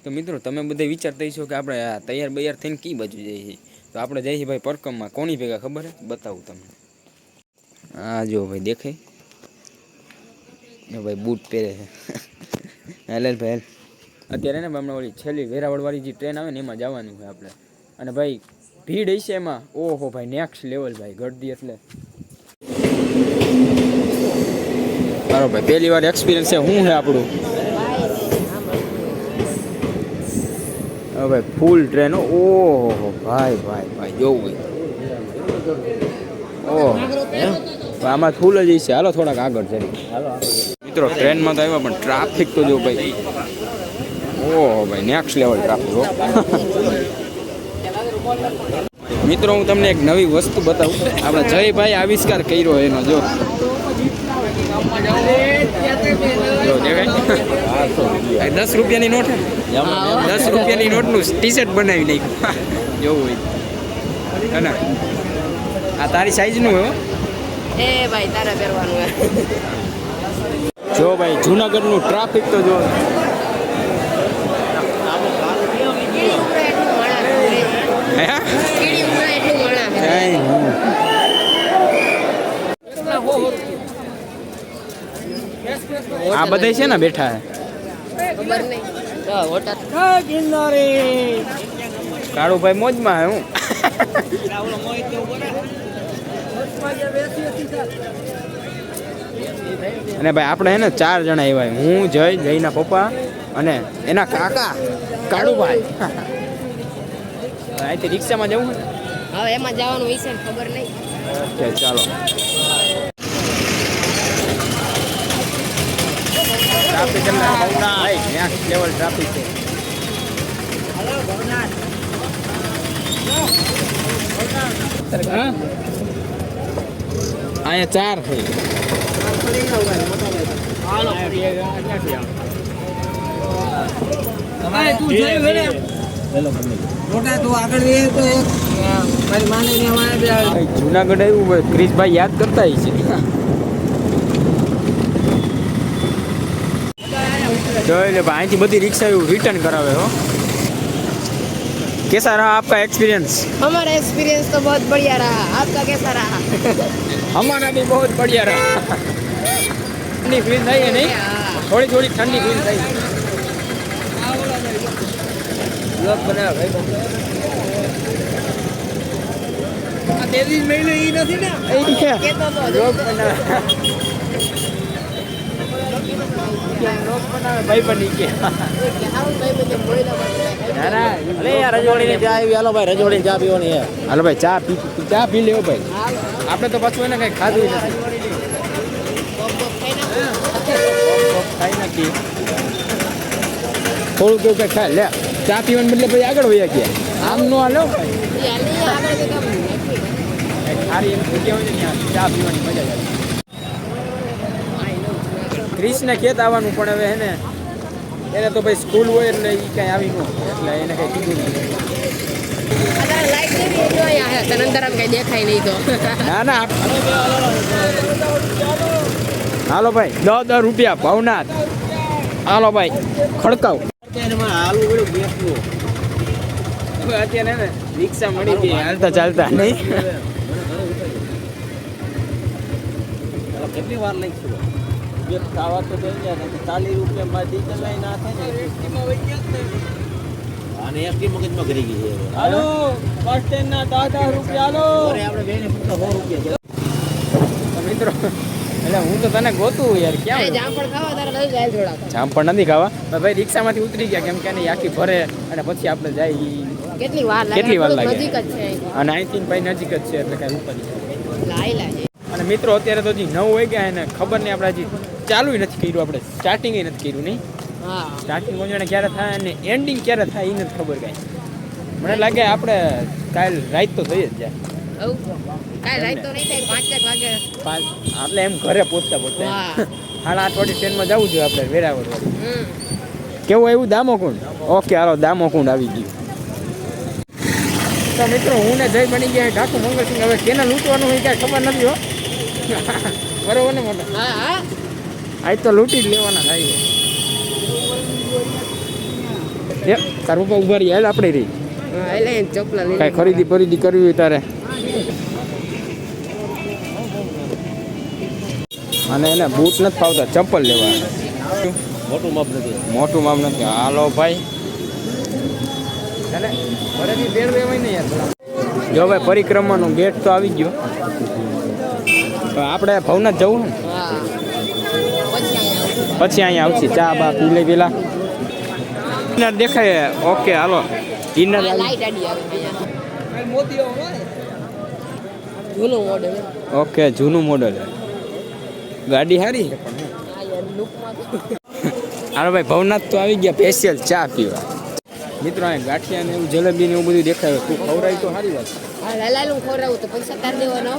તો મિત્રો તમે બધા વિચારતા હશો કે આપણે તૈયાર બૈયાર થઈને કઈ બાજુ જઈએ છીએ તો આપણે જઈએ ભાઈ પરકમમાં કોની ભેગા ખબર હે બતાવું તમને આ જો ભાઈ દેખાય ભાઈ બૂટ પહેરે છે હેલ ભાઈ અત્યારે ને હમણાં ઓલી છેલ્લી વેરાવળવાળી જે ટ્રેન આવે ને એમાં જવાનું છે આપણે અને ભાઈ ભીડ હશે એમાં ઓહો ભાઈ નેક્સ્ટ લેવલ ભાઈ ગળદી એટલે બરાબર ભાઈ પહેલી વાર એક્સપિરિયન્સ છે શું છે આપણું ભાઈ ફૂલ ટ્રેન ઓહો ભાઈ ભાઈ ભાઈ જોવું ઓહ આમાં ફૂલ જ છે હાલો થોડાક આગળ જરી મિત્રો ટ્રેનમાં તો આવ્યા પણ ટ્રાફિક તો જો ભાઈ ઓહો ભાઈ નેક્સ્ટ લેવલ ટ્રાફિક હો મિત્રો હું તમને એક નવી વસ્તુ બતાવું આપણે જયભાઈ આવિષ્કાર કર્યો એનો જો દેખાય 10 રૂપિયાની નોટ 10 રૂપિયાની નોટનું ટી શર્ટ બનાવી નાખ્યું જોવું હોય ને આ તારી સાઈઝનું હોય એ ભાઈ તારે પહેરવાનું જો ભાઈ જુનાગઢનું ટ્રાફિક તો જો આ બધા છે ને બેઠા કાળુભાઈ મોજમાં હે હું અને ભાઈ આપણે હે ને 4 જણા આવ્યા હું જયના પપ્પા અને એના કાકા કાળુભાઈ અહીંથી રિક્ષામાં જવું હવે એમાં જવાનું વિશે ખબર નહીં ઓકે ચાલો ટ્રાફિક નેક્સ્ટ લેવલ ટ્રાફિક છે અહીંયા 4 થઈ જુનાગઢ આવ્યું ક્રિશભાઈ યાદ કરતા છે અહીંથી બધી રિક્ષા रिटर्न करावे हो कैसा रहा आपका एक्सपीरियंस हमारा एक्सपीरियंस तो बहुत बढ़िया रहा आपका कैसा रहा हमारा भी बहुत बढ़िया रहा ठंडी फील थी है नहीं थोड़ी थोड़ी ठंडी फील थी लोग बना भाई तेजी महीने ही नहीं ना लोग बना भाई बनी के अरे यार रजोड़ी ने चाय भी हालो भाई रजोड़ी ने चा पीवनी है हालो भाई चा पी लेओ भाई आपने तो पाछું એને કઈ ખાધું નથી ખાઈ નાખી થોડું કેવું કઈ ખાય લે ચા પીવાને બદલે પછી આગળ વયા ગયા આમ નો હાલો ભાઈ સારી એમ જગ્યા હોય ને ચા પીવાની મજા આવે ક્રિશને ખેત આવવાનું પણ હવે હે ને એને તો ભાઈ સ્કૂલ હોય એટલે એ કઈ આવી ન એટલે એને કઈ કીધું નહીં ના ના હાલો ભાઈ 10 રૂપિયા ભાવનાથ હાલો ભાઈ ખડકાવ અત્યારે ને રિક્ષા મળી ગઈ હાલતા ચાલતા નહીં કેટલી વાર લાગશે ખાવા તો થઈ ગયા 40 રૂપિયામાં ડીઝલ લઈ ના થાય અને એસટી મગજમાં કરી ગઈ છે હાલો બસ સ્ટેન્ડ ના 10 રૂપિયા હાલો અરે આપણે બેને ફક્ત 100 રૂપિયા તો મિત્રો એટલે હું તો તને ગોતું યાર ક્યાં જામફળ ખાવા તારે લઈ જાય થોડા જામફળ નથી ખાવા ભાઈ રિક્ષામાંથી ઉતરી ગયા કેમ કે આખી ભરે અને પછી આપણે જાય કેટલી વાર લાગે નજીક જ છે અને અહીંથી ભાઈ નજીક જ છે એટલે કઈ ઉપર લાઈ અને મિત્રો અત્યારે તો હજી 9 વાગ્યા એને ખબર નહીં આપણે હજી ચાલુ નથી કર્યું આપણે સ્ટાર્ટિંગ નથી કર્યું નહીં સ્ટાર્ટિંગ કોઈને ક્યારે થાય અને એન્ડિંગ ક્યારે થાય એ નથી ખબર કાંઈ મને લાગે આપણે કાલ રાત તો થઈ જ જાય કાલ રાત તો નહીં થાય 5 વાગે એટલે એમ ઘરે પહોંચતા 8:30 વાળી ટ્રેનમાં જવું જોઈએ આપણે વેરાવળ વાળી કેવું આવ્યું દામોકુંડ ઓકે હાલો દામોકુંડ આવી ગયું તો મિત્રો હું ને જય બની ગયા ઠાકુર મંગલસિંહ હવે કેને લૂંટવાનું હોય કાંઈ ખબર નથી હો બરોબર ને મોટા આજ તો લૂંટી જ લેવાના થાય એ તારું પપ્પા ઉભા રહી હાલ આપણે રહી હા એટલે ચપલા લઈ કાંઈ ખરીદી કરવી હોય તારે અને એને બૂટ નથી ફાવતા ચપ્પલ લેવા મોટું માપ નથી હાલો ભાઈ જો ભાઈ પરિક્રમાનો ગેટ તો આવી ગયો તો આપણે ભવનાથ જવું ને હા પછી અહીંયા આવશે ચા બા પી લે પેલા ઇનર દેખાય ઓકે હાલો ઇનર લાઈટ આડી આવે જૂનું મોડેલ ઓકે જૂનું મોડલ ગાડી સારી હા યાર લુકમાં હાલો ભાઈ ભવનાથ તો આવી ગયા સ્પેશિયલ ચા પીવા મિત્રો અહીંયા ગાંઠિયા ને એવું જલેબી ને એવું બધું દેખાય તું ખવડાવી તો સારી વાત હા લાલાનું ખોરાવું તો પૈસા તાર દેવાનો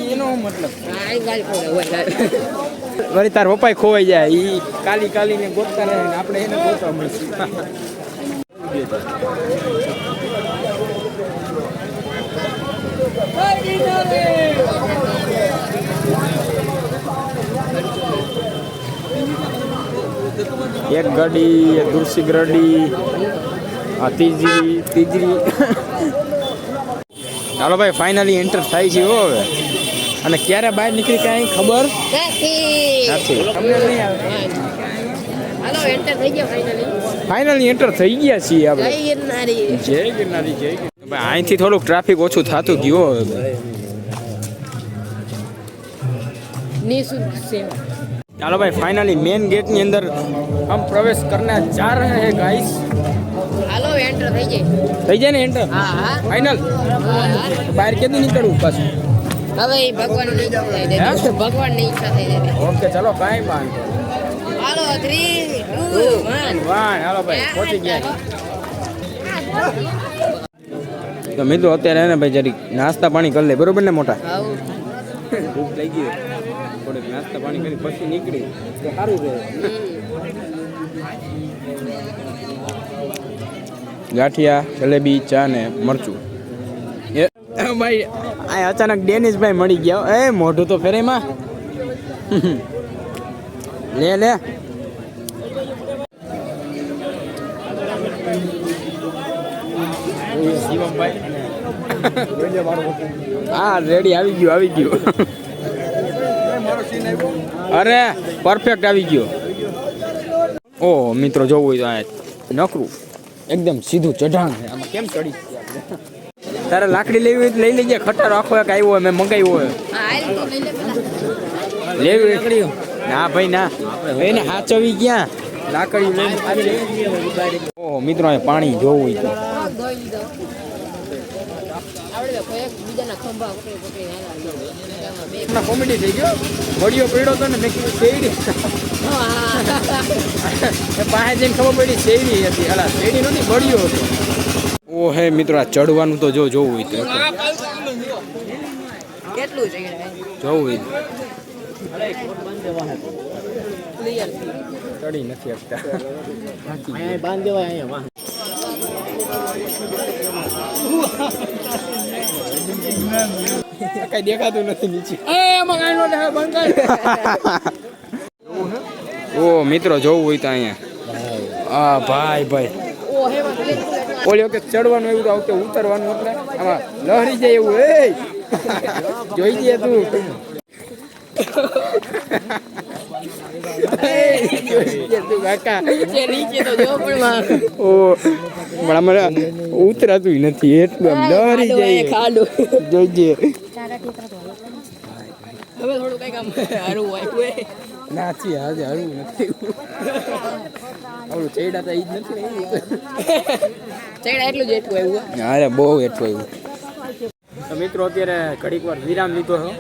એનો મતલબ હા એ ગાલ ખોરાવું વળી તાર પપ્પાય ખોવાઈ જાય એ કાલી ને ગોતતા રહે ને આપણે એને ગોતવા મળશે એક ગાડી એક દુરસી ગરડી આ ત્રીજી ચાલો ભાઈ ફાઇનલી એન્ટર થાય છે હો હવે અને ક્યારે બહાર નીકળી કાંઈ ખબર નથી તમને નહીં આવે હાલો એન્ટર થઈ ગયા ફાઇનલી એન્ટર થઈ ગયા છીએ આપણે જય ગિરનારી જય ગિરનારી ભાઈ અહીંથી થોડુંક ટ્રાફિક ઓછું થતું ગયું હવે નિઃશુલ્ક સેવા ચાલો ભાઈ ફાઇનલી મેન ગેટની અંદર હમ પ્રવેશ કરને જા રહે હે ગાઈસ હાલો એન્ટર થઈ જાય થઈ જાય ને એન્ટર હા હા ફાઇનલ બહાર કેદી નીકળવું પાછું હવે ઈ ભગવાનની ઈચ્છા થઈ જાય ભગવાનની ઈચ્છા થઈ જાય ઓકે ચાલો કાંઈ વાંધો હાલો 3 2 1 હાલો ભાઈ પહોંચી ગયા તો મિત્રો અત્યારે એને ભાઈ જરીક નાસ્તા પાણી કરી લે બરોબર ને મોટા આવ ભૂખ લઈ ગઈ થોડીક નાસ્તા પાણી કરી પછી નીકળી તો સારું રહે ગાંઠિયા જલેબી ચા ને મરચું એ ભાઈ આ અચાનક ડેનિશભાઈ મળી ગયા એ મોઢું તો ફેરેમાં લે હા રેડી આવી ગયું અરે પરફેક્ટ આવી ગયો ઓહ મિત્રો જોવું હોય તો આ નકરું એકદમ સીધું ચઢાણ છે આમાં કેમ ચડી તારે લાકડી લેવી હોય તો લઈ લેજે ખટારો આખો એક આવ્યો હોય મેં મંગાવ્યો હોય હા આલ તો લઈ લે પેલા લેવી લાકડી ના ભાઈ ના એને હાચવી ક્યાં લાકડી લઈને ઓહ મિત્રો અહીં પાણી જોવું હોય તો ધોઈ લીધો આવડે કોઈ બીજાના ખંભા પકડી હાલા કોમેડી થઈ ગયો વડિયો પડ્યો તો ને મેં કીધું શેરડી પાસે જઈને ખબર પડી શેરડી હતી અલા શેરડી નથી વડિયો હતો ઓ હે મિત્રો આ ચડવાનું તો જોવું હોય તો કેટલું છે જોવું હોય ક્લિયર ચડી નથી શકતા અહીંયા બાંધ દેવાય અહીંયા કઈ દેખાતું નથી નીચે ઓ મિત્રો જોવું હોય તો અહીંયા હા ભાઈ ઓ હે માં ઓલી વખત ચડવાનું એવું તો આવતે ઉતરવાનું એટલે આમાં લહરી જાય એવું એ જોઈ દે તું કાકા નીચે તો જો પણ ઓ પણ અમારે ઉતરાતું નથી એટલું આમ લહરી જાય ખાડો જોઈજે હવે થોડું કઈક આમ હારું હોય નાચી આજે હરવું નથી આવડું ચેડા તો ઈ જ નથી ને ચેડા એટલું જ એટલું આવ્યું અરે બહુ એટલું એવું તો મિત્રો અત્યારે ઘડીક વાર વિરામ લીધો છો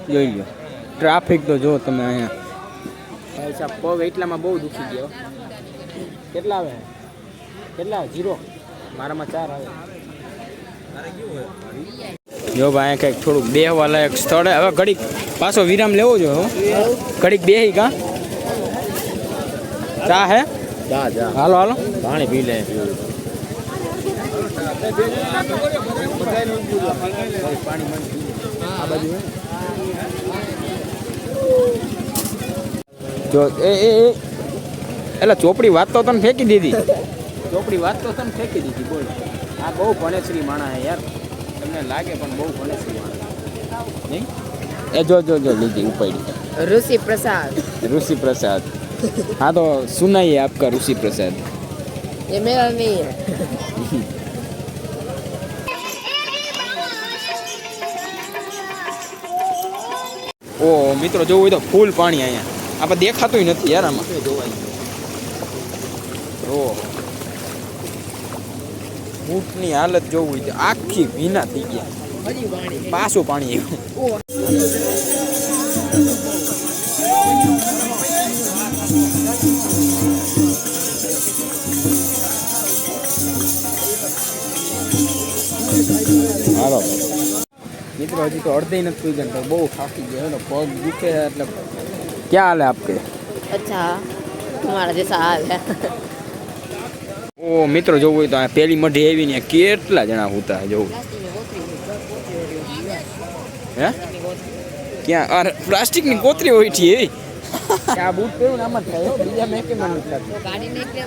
જોઈ લો ટ્રાફિક તો જો તમે અહીંયા ભાઈ સાહેબ પગ એટલામાં બહુ દુખી ગયો કેટલા આવે 0 મારામાં 4 આવે જો ભાઈ કંઈક થોડુંક બેહવા લાયક સ્થળ હવે ઘડીક પાછો વિરામ લેવો જો ઘડીક બેહી કા ચા હે હાલો પાણી પી લે જો એટલે ચોપડી વાત તો તને ફેંકી દીધી ચોપડી વાત તો તમે ફેંકી દીધી બોલ. આ બહુ ભણેશ્રી માણા હે યાર, તમને લાગે પણ બહુ ભણેશ્રી માણા નહીં. એ જો લીધી ઉપાડી ઋષિ પ્રસાદ ऋषि प्रसाद. हाँ तो सुनाइए आपका ऋषि प्रसाद. ये मेरा नहीं है. ઓ મિત્રો જોવું હોય તો ફૂલ પાણી અહીંયા આપણે દેખાતું નથી યાર આમાં. ઓહો ઊંટની હાલત જોવું હોય તો આખી ભીના થઈ ગયા. પાછું પાણી આવ્યું. હાલો મિત્રો હજી તો અડધે નથી પી ગયા, બહુ થાકી ગયા, પગ દુખે એટલે. ક્યાં હાલે આપકે? अच्छा तुम्हारा जैसा हाल है. ઓ મિત્રો જોવું હોય તો આ પેલી મઢી આવીને કેટલા જણા હતા જોવું. હે ક્યાં? અરે પ્લાસ્ટિકની કોથરી હોય છે એવી. આ બૂટ પહેરું આમાં થાય હો, બીજા મેં કેમ નથી થતું. गाड़ी नहीं क्या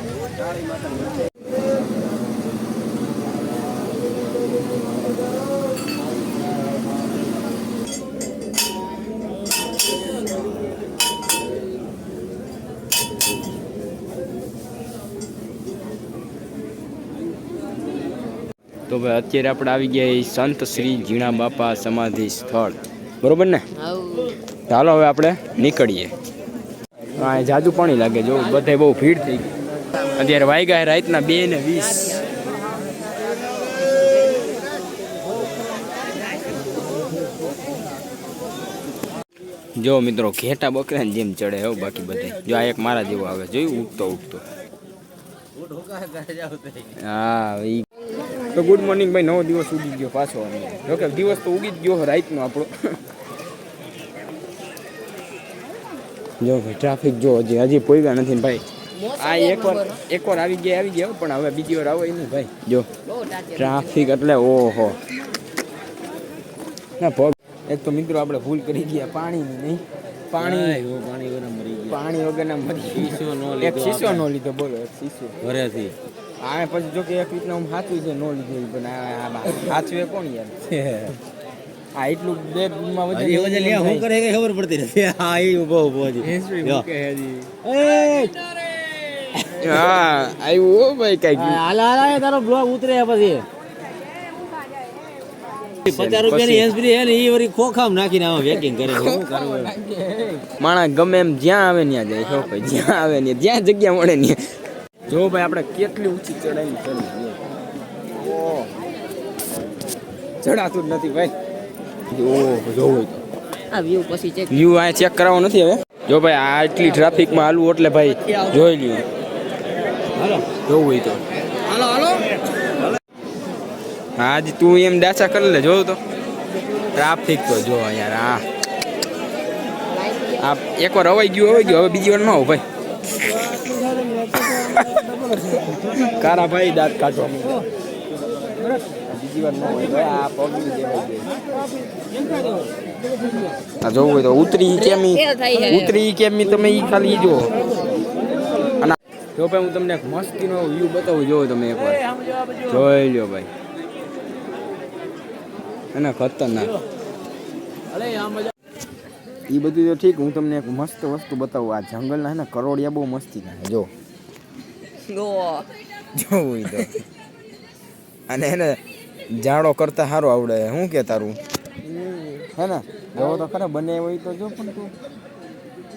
તો ભાઈ અત્યારે આપણે આવી ગયા એ સંત શ્રી ઝીણા બાપા સમાધિ સ્થળ, બરોબર ને? ચાલો હવે આપણે નીકળીએ. હા જાજુ પાણી લાગે જો, બધે બહુ ભીડ થઈ ગઈ. અત્યારે વાગ્યા રાતના 2:20. જો મિત્રો ઘેટા બકરા જેમ ચડે હો, બાકી બધે જો આ એક મારા જેવો આવે જોયું ઉગતો. હા તો ગુડ મોર્નિંગ ભાઈ, નવો દિવસ ઉગી ગયો પાછો. જોકે દિવસ તો ઉગી જ ગયો રાતનો આપણો. જો ભાઈ ટ્રાફિક જો હજી પોઈગા નથી ને ભાઈ. આ એકવાર આવી ગયા પણ હવે બીજી વાર આવે નહીં ભાઈ. જો ટ્રાફિક એટલે ઓહો ના પગ. એક તો મિત્રો આપણે ભૂલ કરી ગયા પાણીની, નહીં પાણી વગરના મરી એક શીશો નો લીધો. બોલો એક શીશો ઘરેથી. હા પછી જો કે એક રીતના હું સાચું છે નો લીધું, પણ સાચવે કોણ યાર. હા એટલું બેગમાં વજન શું કરે કઈ ખબર પડતી નથી. હા એ ઉભો હા આવ્યું ભાઈ કઈ તારો બ્લોગ ઉતરે પછી 50 રૂપિયાની હેન્ડફ્રી હે ને એ વળી ખોખામ નાખીને આમાં વેકિંગ કરે. શું કરવું માણસ ગમે એમ જ્યાં આવે ત્યાં જાય. શું ભાઈ જ્યાં આવે ને જ્યાં જગ્યા મળે ને. જો ભાઈ આપણે કેટલી ઊંચી ચડાઈ કરી ચડાતું જ નથી ભાઈ. જોવું આ વ્યૂ પછી ચેક વ્યૂ આ ચેક કરાવવો નથી હવે. જો ભાઈ આ એટલી ટ્રાફિકમાં હાલવું એટલે ભાઈ જોઈ લ્યો. હાલો જોવું હોય તો હાલો. આજ તું એમ ડાચા કરી લે. જોવું તો ટ્રાફિક તો જો યાર. આ એકવાર હવાઈ ગયું હવે બીજી વાર ન આવું ભાઈ. કારા ભાઈ દાંત કાઢવા બીજી વાર ન હોય ભાઈ. આ પગની દેવાઈ ગઈ. આ જોવું હોય તો ઉતરી કેમી તમે ઈ ખાલી જો. અને જો ભાઈ હું તમને એક મસ્તીનો વ્યૂ બતાવું. જોવો તમે એકવાર જોઈ લ્યો ભાઈ. અને ખતરનાક એ બધું તો ઠીક. હું તમને એક મસ્ત વસ્તુ બતાવું. આ જંગલના હે ને કરોડિયા બહુ મસ્તી ના જો જોવું તો. અને એને જાડો કરતા સારું આવડે. શું કે તારું હે ને? જોવો તો ખરા બને હોય તો જો. પણ તું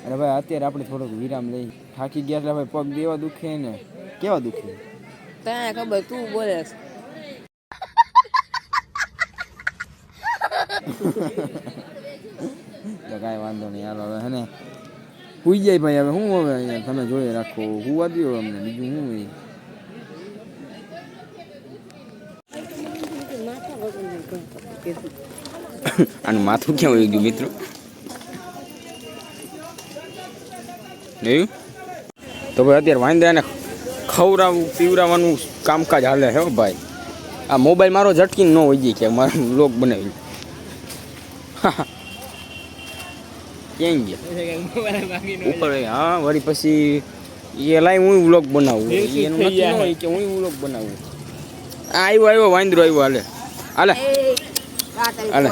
અને ભાઈ અત્યારે આપણે થોડોક વિરામ લઈ. થાકી ગયા એટલે ભાઈ પગ દેવા દુખે ને કેવા દુખે તને ખબર, તું બોલે તો કાંઈ વાંધો નહીં. હાલો હવે હે ને હુઈ જાય ભાઈ. હવે શું હવે અહીંયા તમે જોઈ રાખો. હુવા દો અમને, બીજું શું હોય. આનું માથું ક્યાં વહી ગયું મિત્રો? નહીં તો ભાઈ અત્યારે વાંદરાને ખવડાવવું પીવડાવવાનું કામકાજ હાલે હે ભાઈ. આ મોબાઈલ મારો ઝટકીને ન હોય જાય કે મારો લોક બનાવી. ક્યાં ગયા ઉપર? હા વળી પછી એ લાઈ હું વ્લોગ બનાવું એનું નક્કી ન હોય કે હું વ્લોગ બનાવું. આ આવ્યો વાંદરો આવ્યો. હાલે હાલે હાલે.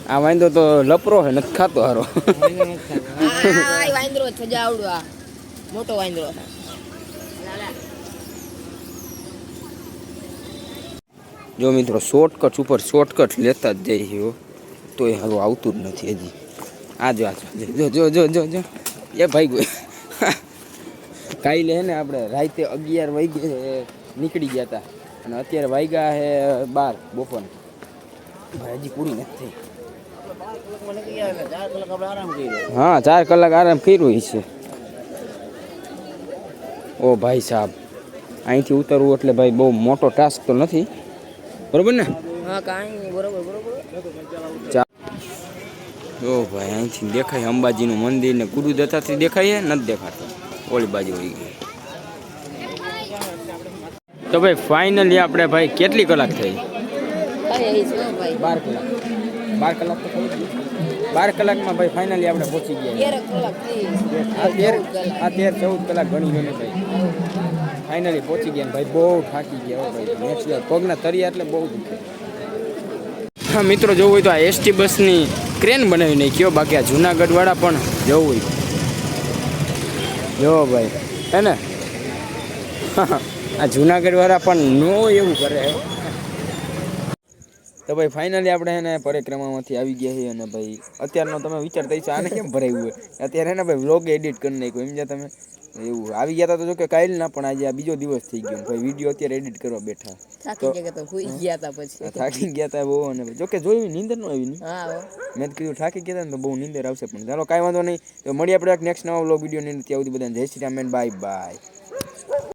આ વાંદરો તો લપરો હે, નથી ખાતો હારો. વાંદરો સજા આવડું આ મોટો વાંદરો. જો મિત્રો શોર્ટકટ ઉપર શોર્ટકટ લેતા જ જઈએ તોય હારું આવતું જ નથી હજી. આ જો જો જો જો જો જો એ ભાઈ ગયો. કાલે હે ને આપણે રાતે 11 વાગે નીકળી ગયા હતા અને અત્યારે વાગ્યા હે 12 બપોર. ભાઈ હજી પૂરી નથી થઈ. હા 4 કલાક આરામ કર્યો છે. ઓ ભાઈ સાહેબ અહીંથી ઉતરવું એટલે ભાઈ બહુ મોટો ટાસ્ક તો નથી, બરોબર ને? હા કાંઈ નહીં, બરોબર બરોબર. જો ભાઈ અહીંથી દેખાય અંબાજીનું મંદિર ને ગુરુદત્તાથી દેખાય નથી દેખાતું, ઓલી બાજુ હોય ગઈ. તો ભાઈ ફાઇનલી આપણે ભાઈ કેટલી કલાક થઈ? 12 કલાક. 12 કલાક તો થઈ ગઈ. 12 કલાકમાં ભાઈ ફાઇનલી આપણે પહોંચી ગયા. 13 કલાક થઈ. આ 13-14 કલાક ગણી લો ને ભાઈ. ફાઇનલી પહોંચી ગયા ભાઈ. બહુ થાકી ગયા ભાઈ. નેક્સ્ટ લેવલ પગના તરિયા એટલે બહુ દુખે. હા મિત્રો, જોવું હોય તો આ એસટી બસની ક્રેન બનાવી નાખ્યો. બાકી આ જુનાગઢ વાળા પણ જવું હોય જો ભાઈ હે ને. આ જુનાગઢ વાળા પણ નો એવું કરે. તો ભાઈ ફાઇનલી આપણે હે ને પરિક્રમામાંથી આવી ગયા છીએ અને ભાઈ અત્યારનો તમે વિચાર થઈ છે આને કેમ ભરાયું હોય. અત્યારે હે ને ભાઈ વ્લોગ એડિટ કરી નાખ્યો સમજ્યા તમે. એવું આવી ગયા હતા તો જો કે કાલ ના, પણ આજે આ બીજો દિવસ થઈ ગયો ભાઈ. વિડીયો અત્યારે એડિટ કરવા બેઠા. થાકી ગયા તો હુઈ ગયા હતા પછી. થાકી ગયા હતા બહુ. અને જો કે જોયું નીંદર નો આવી. હા મેં કીધું થાકી ગયા હતા ને તો બહુ નીંદર આવશે, પણ ચાલો કાંઈ વાંધો નહીં. તો મળીએ આપણે નેક્સ્ટ નવા વ્લોગ વિડીયો ની. ત્યાં સુધી બધાને જય શ્રી રામ, બાય બાય.